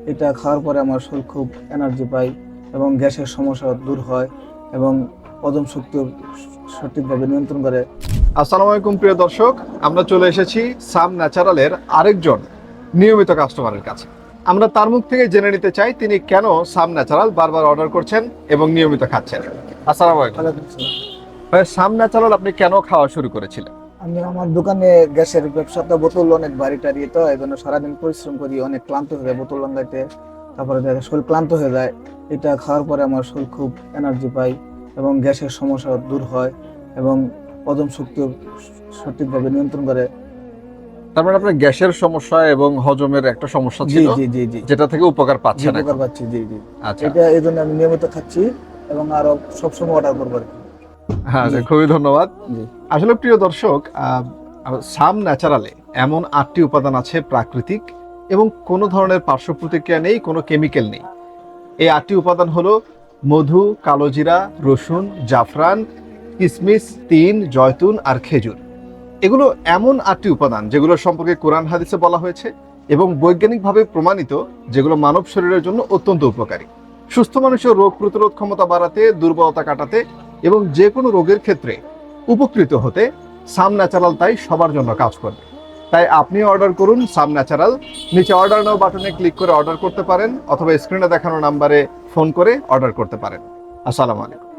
এটা খাওয়ার পরে আমার শরীর খুব এনার্জি পাই এবং গ্যাসের সমস্যা দূর হয় এবং হজম শক্তি সঠিকভাবে নিয়ন্ত্রণ করে। আসসালামু আলাইকুম প্রিয় দর্শক, আমরা চলে এসেছি সাম ন্যাচারালের আরেকজন নিয়মিত কাস্টমারের কাছে। আমরা তার মুখ থেকে জেনে নিতে চাই তিনি কেন সাম ন্যাচারাল বারবার অর্ডার করছেন এবং নিয়মিত খাচ্ছেন। আসসালামু আলাইকুম ওয়ালাইকুম আসসালাম। ভাই, সাম ন্যাচারাল আপনি কেন খাওয়া শুরু করেছিলেন? আমি আমার দোকানে গ্যাসের ব্যবসাটা, বোতল অনেক ভারী টারি, তো এই জন্য সারাদিন পরিশ্রম করি, অনেক ক্লান্ত হয়ে যায় বোতল লাগাইতে, তারপরে শরীর ক্লান্ত হয়ে যায়। এটা খাওয়ার পরে আমার শরীর খুব এনার্জি পাই এবং গ্যাসের সমস্যা দূর হয় এবং হজম শক্তি সঠিকভাবে নিয়ন্ত্রণ করে। তার মানে আপনার গ্যাসের সমস্যা এবং হজমের একটা সমস্যা জি ছিল, জি জি জি যেটা থেকে উপকার জি, পাচ্ছেন উপকার এখন। পাচ্ছি। জি জি, আচ্ছা, এটা এই জন্য আমি নিয়মিত খাচ্ছি এবং আরো সবসময় অর্ডার করবো আর কি। হ্যাঁ, জি খুবই ধন্যবাদ। জি আসলে প্রিয় দর্শক, সাম ন্যাচারালে এমন 8টি উপাদান আছে প্রাকৃতিক এবং কোনো ধরনের পার্শ্ব প্রতিক্রিয়া নেই, কোনো কেমিক্যাল নেই। এই 8টি উপাদান হলো মধু, কালোজিরা, রসুন, জাফরান, কিশমিশ, তিন, জয়তুন আর খেজুর। এগুলো এমন 8টি উপাদান যেগুলো সম্পর্কে কোরআন হাদিসে বলা হয়েছে এবং বৈজ্ঞানিকভাবে প্রমাণিত, যেগুলো মানব শরীরের জন্য অত্যন্ত উপকারী। সুস্থ মানুষের রোগ প্রতিরোধ ক্ষমতা বাড়াতে, দুর্বলতা কাটাতে এবং যে কোনো রোগের ক্ষেত্রে উপকৃত হতে সাম ন্যাচারাল তাই সবার জন্য কাজ করবে। তাই আপনি অর্ডার করুন সাম ন্যাচারাল। নিচে অর্ডার নাও বাটনে ক্লিক করে অর্ডার করতে পারেন অথবা স্ক্রিনে দেখানো নাম্বারে ফোন করে অর্ডার করতে পারেন। আসসালামু আলাইকুম।